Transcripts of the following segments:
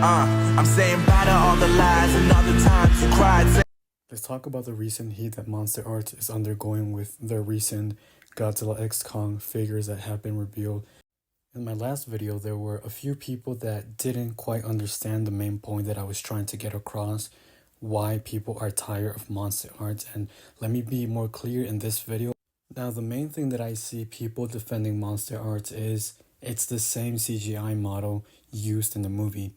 I'm saying bye to all the lies and all the times you cried. Let's talk about the recent heat that MonsterArts is undergoing with their recent Godzilla X Kong figures that have been revealed. In my last video, there were a few people that didn't quite understand the main point that I was trying to get across, why people are tired of MonsterArts, and let me be more clear in this video. Now, the main thing that I see people defending MonsterArts is it's the same CGI model used in the movie.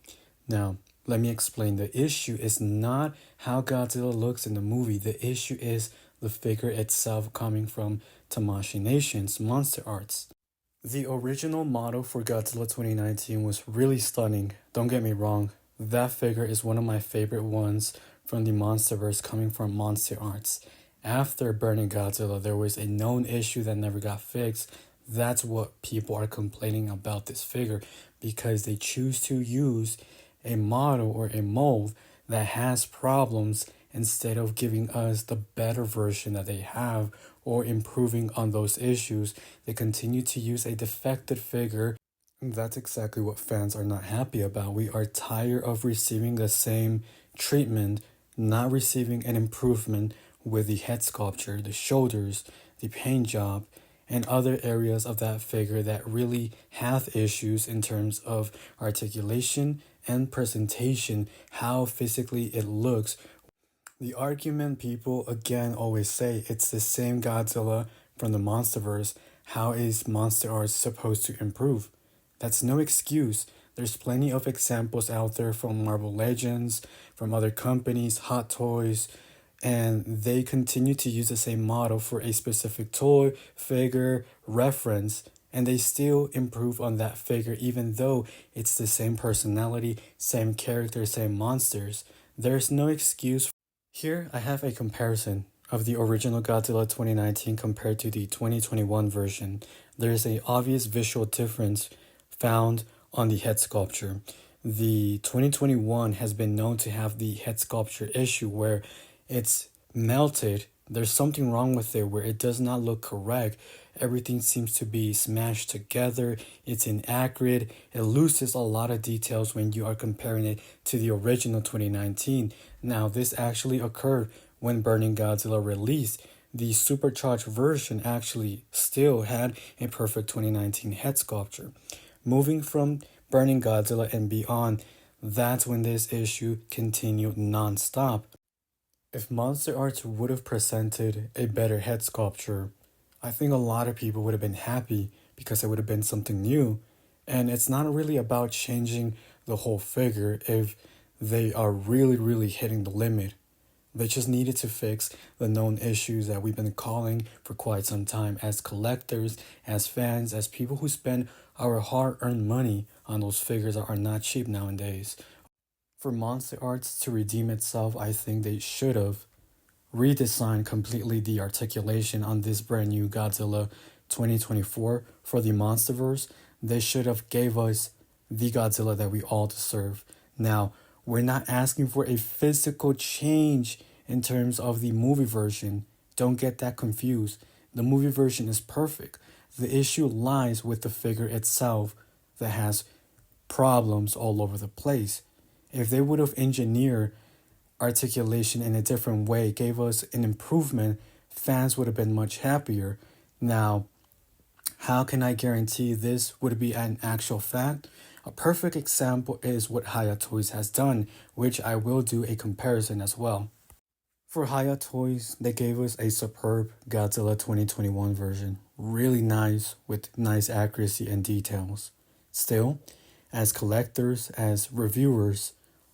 Now, let me explain. The issue is not how Godzilla looks in the movie. The issue is the figure itself coming from Tamashii Nation's MonsterArts. The original model for Godzilla 2019 was really stunning. Don't get me wrong. That figure is one of my favorite ones from the Monsterverse coming from MonsterArts. After Burning Godzilla, there was a known issue that never got fixed. That's what people are complaining about this figure, because they choose to use a model or a mold that has problems instead of giving us the better version that they have or improving on those issues. They continue to use a defected figure. And that's exactly what fans are not happy about. We are tired of receiving the same treatment, not receiving an improvement with the head sculpture, the shoulders, the paint job, and other areas of that figure that really have issues in terms of articulation and presentation, how physically it looks. The argument people again always say, it's the same Godzilla from the Monsterverse. How is MonsterArts supposed to improve? That's no excuse. There's plenty of examples out there from Marvel Legends, from other companies, Hot Toys, and they continue to use the same model for a specific toy, figure, reference, and they still improve on that figure even though it's the same personality, same character, same monsters. There's no excuse. Here I have a comparison of the original Godzilla 2019 compared to the 2021 version. There is an obvious visual difference found on the head sculpture. The 2021 has been known to have the head sculpture issue where it's melted. There's something wrong with it where it does not look correct. Everything seems to be smashed together. It's inaccurate. It loses a lot of details when you are comparing it to the original 2019. Now, this actually occurred when Burning Godzilla released. The supercharged version actually still had a perfect 2019 head sculpture. Moving from Burning Godzilla and beyond, that's when this issue continued non-stop. If MonsterArts would have presented a better head sculpture, I think a lot of people would have been happy because it would have been something new. And it's not really about changing the whole figure if they are really hitting the limit. They just needed to fix the known issues that we've been calling for quite some time as collectors, as fans, as people who spend our hard-earned money on those figures that are not cheap nowadays. For MonsterArts to redeem itself, I think they should have redesigned completely the articulation on this brand new Godzilla 2024 for the Monsterverse. They should have gave us the Godzilla that we all deserve. Now, we're not asking for a physical change in terms of the movie version. Don't get that confused. The movie version is perfect. The issue lies with the figure itself that has problems all over the place. If they would have engineered articulation in a different way, gave us an improvement, fans would have been much happier. Now, how can I guarantee this would be an actual fact? A perfect example is what Hiya Toys has done, which I will do a comparison as well. For Hiya Toys, they gave us a superb Godzilla 2021 version. Really nice, with nice accuracy and details. Still, as collectors, as reviewers,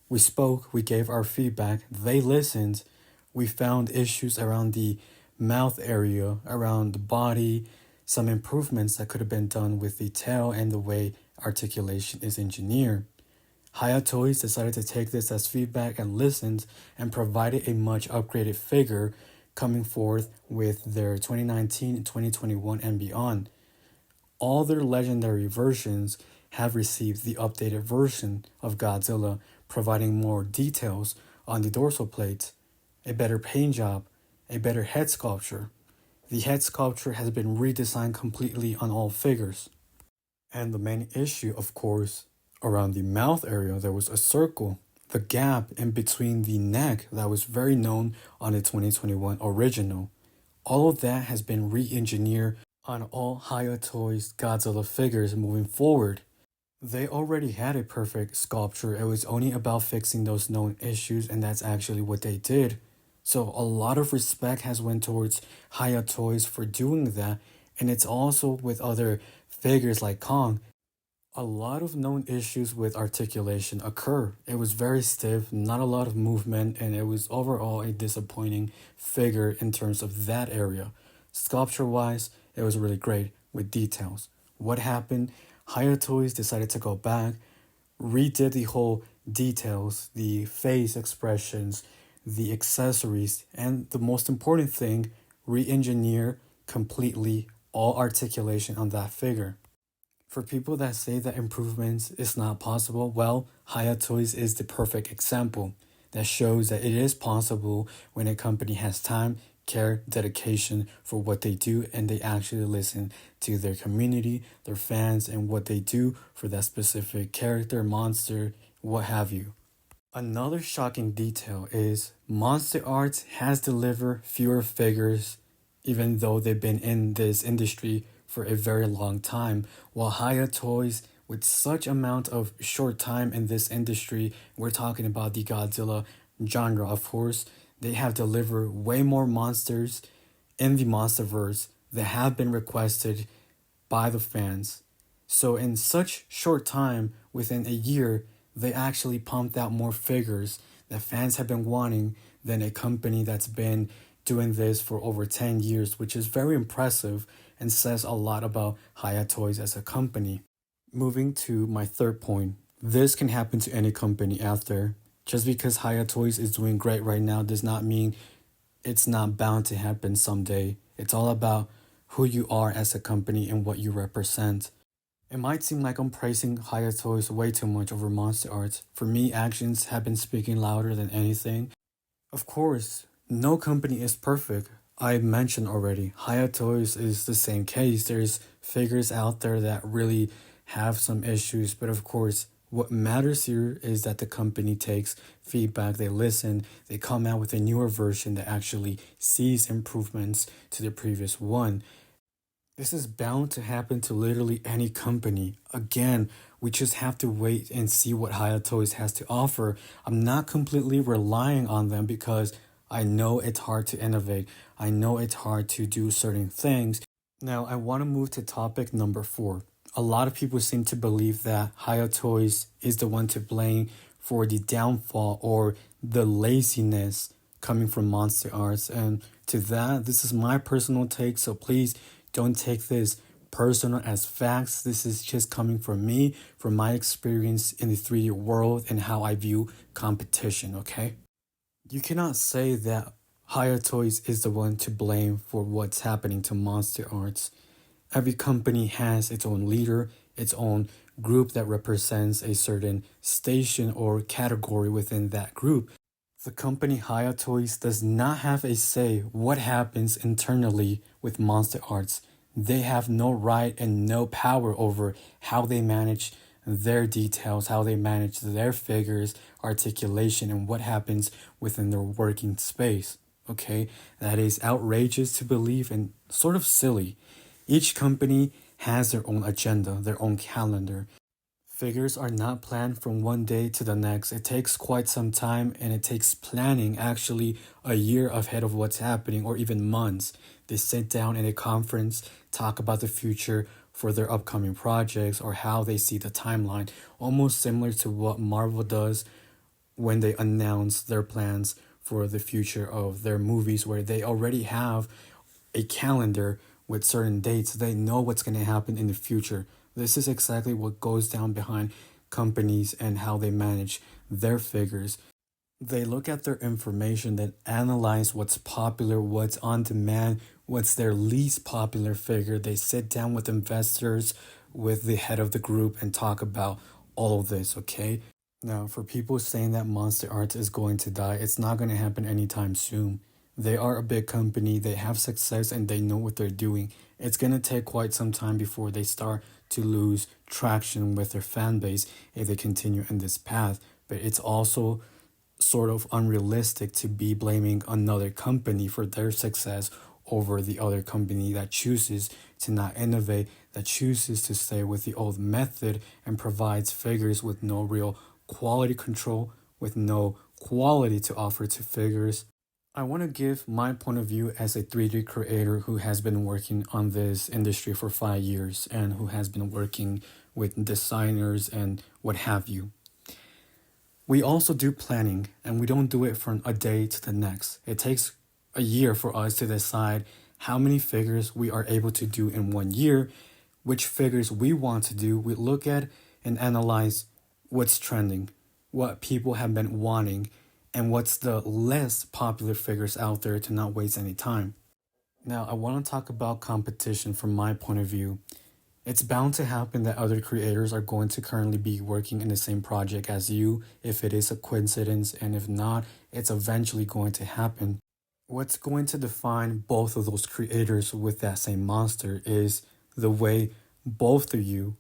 we spoke, we gave our feedback, they listened, we found issues around the mouth area, around the body, some improvements that could have been done with the tail and the way articulation is engineered. Hiya Toys decided to take this as feedback and listened and provided a much upgraded figure coming forth with their 2019, 2021, and beyond. All their legendary versions have received the updated version of Godzilla, providing more details on the dorsal plates, a better paint job, a better head sculpture. The head sculpture has been redesigned completely on all figures. And the main issue, of course, Around the mouth area, there was a circle. The gap in between the neck that was very known on the 2021 original. All of that has been re-engineered on all Hiya Toys Godzilla figures moving forward. They already had a perfect sculpture. It was only about fixing those known issues, and that's actually what they did. So a lot of respect has went towards Hiya Toys for doing that, and it's also with other figures like Kong. A lot of known issues with articulation occur. It was very stiff, not a lot of movement, and it was overall a disappointing figure in terms of that area. Sculpture wise, it was really great with details. What happened? Hiya Toys decided to go back, redid the whole details, the face expressions, the accessories, and the most important thing, re engineer completely all articulation on that figure. For people that say that improvements is not possible, well, Hiya Toys is the perfect example that shows that it is possible when a company has time, care, dedication for what they do, and they actually listen to their community, their fans, and what they do for that specific character, monster, what have you. Another shocking detail is MonsterArts has delivered fewer figures even though they've been in this industry for a very long time, while Hiya Toys with such amount of short time in this industry, we're talking about the Godzilla genre, of course, they have delivered way more monsters in the MonsterVerse that have been requested by the fans. So in such short time, within a year, they actually pumped out more figures that fans have been wanting than a company that's been doing this for over 10 years, which is very impressive and says a lot about Hiya Toys as a company. Moving to my third point, this can happen to any company out there. Just because Hiya Toys is doing great right now does not mean it's not bound to happen someday. It's all about who you are as a company and what you represent. It might seem like I'm praising Hiya Toys way too much over MonsterArts. For me, actions have been speaking louder than anything. Of course, no company is perfect. I mentioned already, Hiya Toys is the same case. There's figures out there that really have some issues, but of course, what matters here is that the company takes feedback, they listen, they come out with a newer version that actually sees improvements to the previous one. This is bound to happen to literally any company. Again, we just have to wait and see what Hiya Toys has to offer. I'm not completely relying on them because I know it's hard to innovate. I know it's hard to do certain things. Now, I want to move to topic number 4. A lot of people seem to believe that Hiya Toys is the one to blame for the downfall or the laziness coming from MonsterArts. And to that, this is my personal take, so please don't take this personal as facts. This is just coming from me, from my experience in the 3D world and how I view competition, okay? You cannot say that Hiya Toys is the one to blame for what's happening to MonsterArts. Every company has its own leader, its own group that represents a certain station or category within that group. The company Hiya Toys does not have a say what happens internally with MonsterArts. They have no right and no power over how they manage their details, how they manage their figures, articulation, and what happens within their working space. Okay, that is outrageous to believe and sort of silly. Each company has their own agenda, their own calendar. Figures are not planned from one day to the next. It takes quite some time and it takes planning, actually a year ahead of what's happening or even months. They sit down in a conference, talk about the future for their upcoming projects or how they see the timeline, almost similar to what Marvel does when they announce their plans for the future of their movies, where they already have a calendar with certain dates. They know what's going to happen in the future. This is exactly what goes down behind companies and how they manage their figures. They look at their information, then analyze what's popular, what's on demand, what's their least popular figure. They sit down with investors, with the head of the group, and talk about all of this, okay? Now, for people saying that MonsterArts is going to die, it's not going to happen anytime soon. They are a big company, they have success, and they know what they're doing. It's gonna take quite some time before they start to lose traction with their fan base if they continue in this path. But it's also sort of unrealistic to be blaming another company for their success over the other company that chooses to not innovate, that chooses to stay with the old method and provides figures with no real quality control, with no quality to offer to figures. I want to give my point of view as a 3D creator who has been working on this industry for 5 years and who has been working with designers and what have you. We also do planning, and we don't do it from a day to the next. It takes a year for us to decide how many figures we are able to do in 1 year, which figures we want to do. We look at and analyze what's trending, what people have been wanting, and what's the less popular figures out there to not waste any time. Now, I want to talk about competition from my point of view. It's bound to happen that other creators are going to currently be working in the same project as you if it is a coincidence, and if not, it's eventually going to happen. What's going to define both of those creators with that same monster is the way both of you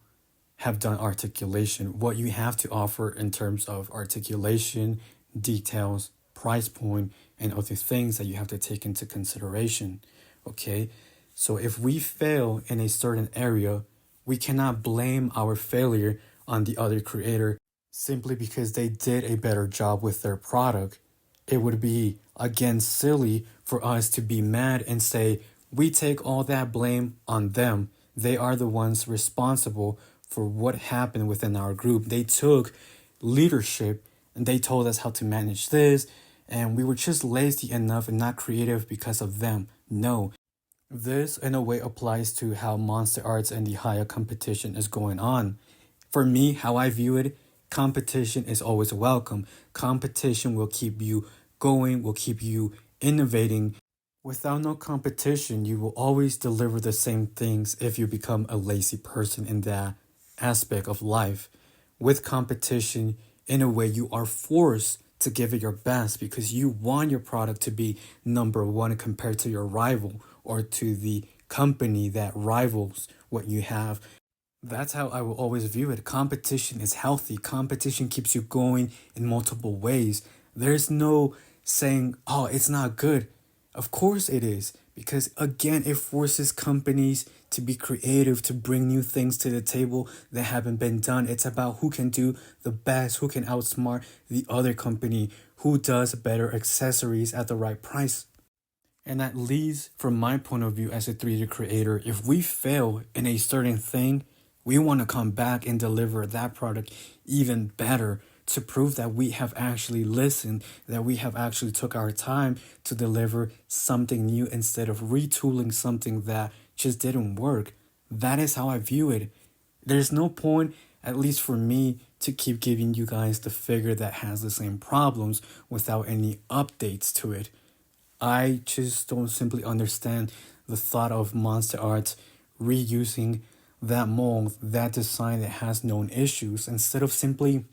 have done articulation, what you have to offer in terms of articulation, details, price point, and other things that you have to take into consideration. Okay, so if we fail in a certain area, we cannot blame our failure on the other creator simply because they did a better job with their product. It would be, again, silly for us to be mad and say, we take all that blame on them. They are the ones responsible for what happened within our group. They took leadership and they told us how to manage this, and we were just lazy enough and not creative because of them. No. This, in a way, applies to how MonsterArts and the Hiya competition is going on. For me, how I view it, competition is always welcome. Competition will keep you going, will keep you innovating. Without no competition, you will always deliver the same things if you become a lazy person in that aspect of life. With competition, in a way, you are forced to give it your best because you want your product to be number one compared to your rival or to the company that rivals what you have. That's how I will always view it. Competition is healthy. Competition keeps you going in multiple ways. There's no saying, oh, it's not good. Of course it is. Because again, it forces companies to be creative, to bring new things to the table that haven't been done. It's about who can do the best, who can outsmart the other company, who does better accessories at the right price. And that leads, from my point of view as a 3D creator, if we fail in a certain thing, we want to come back and deliver that product even better to prove that we have actually listened, that we have actually took our time to deliver something new instead of retooling something that just didn't work. That is how I view it. There's no point, at least for me, to keep giving you guys the figure that has the same problems without any updates to it. I just don't simply understand the thought of MonsterArts reusing that mold, that design that has known issues, instead of simply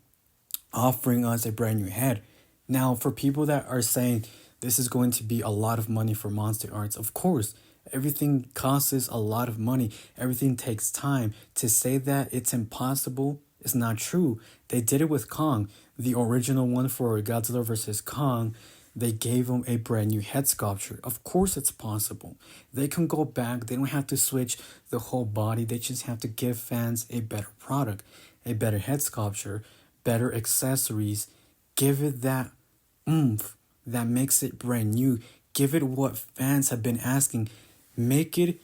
offering us a brand new head. Now, for people that are saying this is going to be a lot of money for MonsterArts, of course, everything costs a lot of money. Everything takes time. To say that it's impossible is not true. They did it with Kong. The original one for Godzilla vs. Kong, they gave him a brand new head sculpture. Of course it's possible. They can go back. They don't have to switch the whole body. They just have to give fans a better product, a better head sculpture, better accessories. Give it that oomph that makes it brand new. Give it what fans have been asking. Make it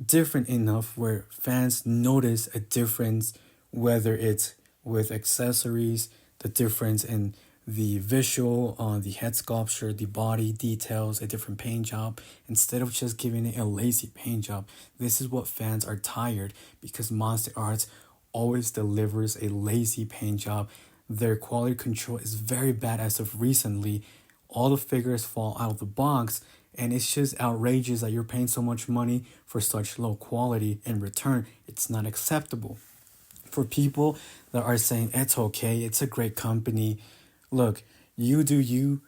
different enough where fans notice a difference, whether it's with accessories, the difference in the visual on the head sculpture, the body details, a different paint job, instead of just giving it a lazy paint job. This is what fans are tired because MonsterArts always delivers a lazy paint job. Their quality control is very bad as of recently. All the figures fall out of the box, and it's just outrageous that you're paying so much money for such low quality in return. It's not acceptable. For people that are saying it's okay, it's a great company, look, you do you.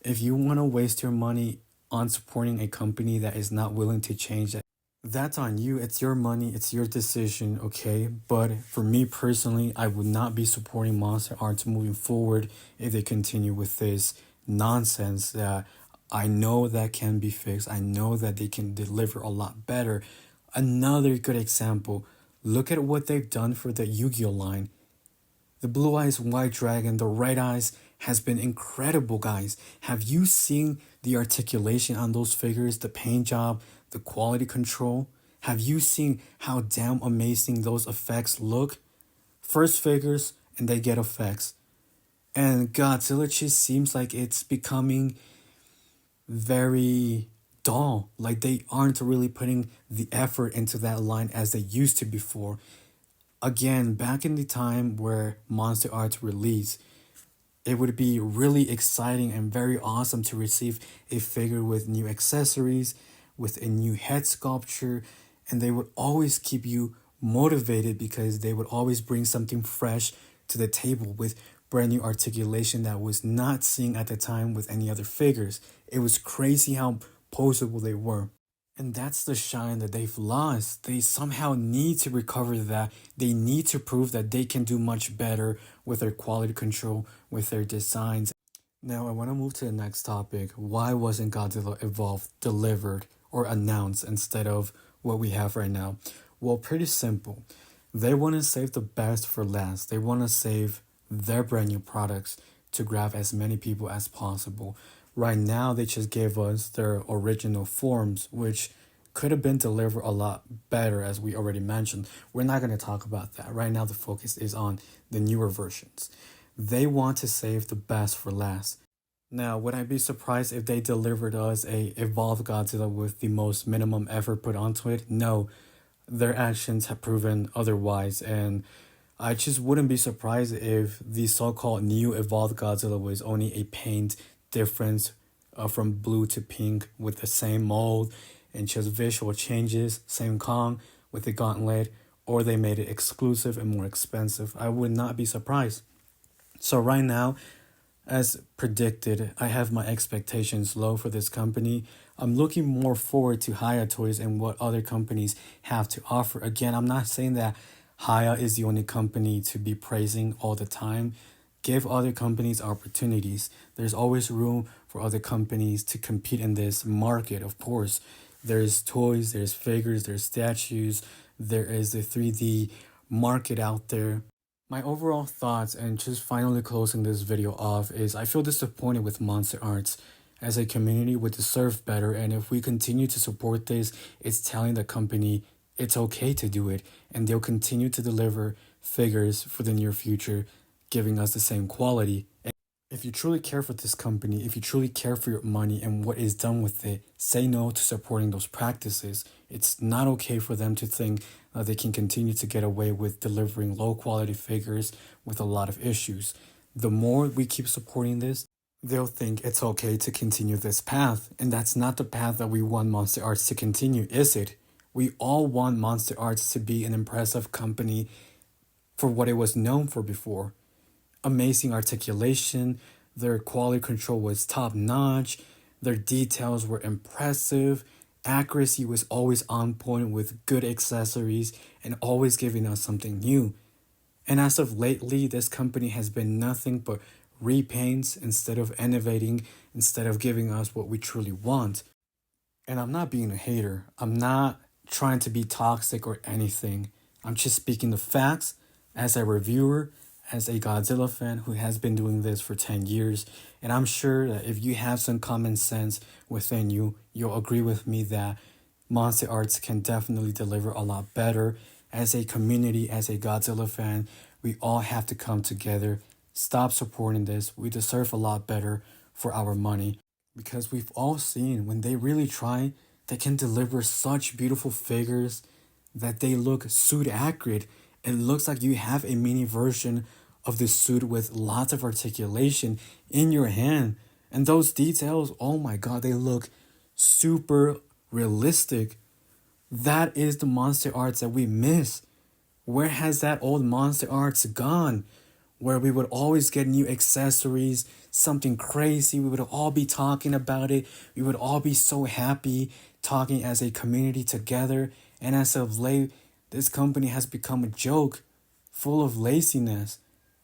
If you want to waste your money on supporting a company that is not willing to change, that's on you. It's your money, it's your decision, okay? But for me personally, I would not be supporting Monster Arts moving forward if they continue with this nonsense that I know that can be fixed. I know that they can deliver a lot better. Another good example, look at what they've done for the Yu-Gi-Oh line. The Blue Eyes White Dragon, the Red Eyes has been incredible, guys. Have you seen the articulation on those figures, the paint job, the quality control? Have you seen how damn amazing those effects look? First figures and they get effects. And Godzilla just seems like it's becoming very dull. Like they aren't really putting the effort into that line as they used to before. Again, back in the time where Monster Arts released, it would be really exciting and very awesome to receive a figure with new accessories, with a new head sculpture, and they would always keep you motivated because they would always bring something fresh to the table with brand new articulation that was not seen at the time with any other figures. It was crazy how poseable they were. And that's the shine that they've lost. They somehow need to recover that. They need to prove that they can do much better with their quality control, with their designs. Now, I want to move to the next topic. Why wasn't Godzilla Evolved delivered or announced instead of what we have right now? Well, pretty simple. They want to save the best for last. They want to save their brand new products to grab as many people as possible. Right now, they just gave us their original forms, which could have been delivered a lot better, as we already mentioned. We're not going to talk about that. Right now, the focus is on the newer versions. They want to save the best for last. Now, would I be surprised if they delivered us a evolved Godzilla with the most minimum effort put onto it? No, their actions have proven otherwise, and I just wouldn't be surprised if the so-called new evolved Godzilla was only a paint difference from blue to pink with the same mold and just visual changes, same Kong with the gauntlet, or they made it exclusive and more expensive. I would not be surprised. So right now, as predicted, I have my expectations low for this company. I'm looking more forward to Hiya Toys and what other companies have to offer. Again, I'm not saying that Hiya is the only company to be praising all the time. Give other companies opportunities. There's always room for other companies to compete in this market, of course. There's toys, there's figures, there's statues, there is the 3D market out there. My overall thoughts, and just finally closing this video off, is I feel disappointed with Monster Arts. As a community, we deserve better, and if we continue to support this, it's telling the company it's okay to do it, and they'll continue to deliver figures for the near future, giving us the same quality. If you truly care for this company, if you truly care for your money and what is done with it, say no to supporting those practices. It's not okay for them to think they can continue to get away with delivering low quality figures with a lot of issues. The more we keep supporting this, they'll think it's okay to continue this path. And that's not the path that we want Monster Arts to continue, is it? We all want Monster Arts to be an impressive company for what it was known for before. Amazing articulation, their quality control was top notch, their details were impressive, accuracy was always on point with good accessories and always giving us something new. And as of lately, this company has been nothing but repaints instead of innovating, instead of giving us what we truly want. And I'm not being a hater. I'm not trying to be toxic or anything. I'm just speaking the facts as a reviewer, as a Godzilla fan who has been doing this for 10 years. And I'm sure that if you have some common sense within you, you'll agree with me that Monster Arts can definitely deliver a lot better. As a community, as a Godzilla fan, we all have to come together, stop supporting this. We deserve a lot better for our money. Because we've all seen when they really try, they can deliver such beautiful figures that they look suit accurate. It looks like you have a mini version of the suit with lots of articulation in your hand. And those details, oh my god, they look super realistic. That is the Monster Arts that we miss. Where has that old Monster Arts gone? where we would always get new accessories, something crazy. We would all be talking about it. We would all be so happy talking as a community together. And as of late, this company has become a joke full of laziness.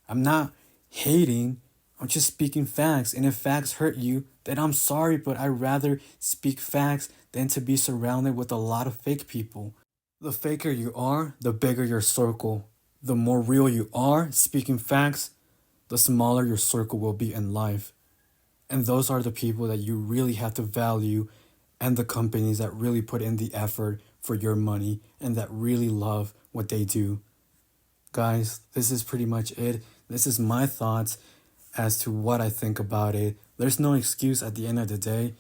I'm not hating, I'm just speaking facts. And if facts hurt you, then I'm sorry, but I'd rather speak facts than to be surrounded with a lot of fake people. The faker you are, the bigger your circle. The more real you are, speaking facts, the smaller your circle will be in life. And those are the people that you really have to value, and the companies that really put in the effort for your money and that really love what they do. Guys, this is pretty much it. This is my thoughts as to what I think about it. There's no excuse at the end of the day.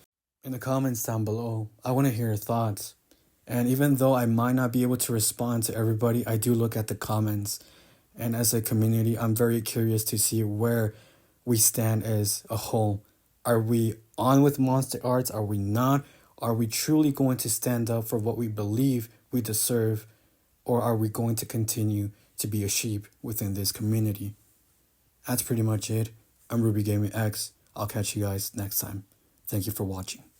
In the comments down below, I want to hear your thoughts. And even though I might not be able to respond to everybody, I do look at the comments. And as a community, I'm very curious to see where we stand as a whole. Are we on with Monster Arts? Are we not? Are we truly going to stand up for what we believe we deserve? Or are we going to continue to be a sheep within this community? That's pretty much it. I'm RubiGamingx. I'll catch you guys next time. Thank you for watching.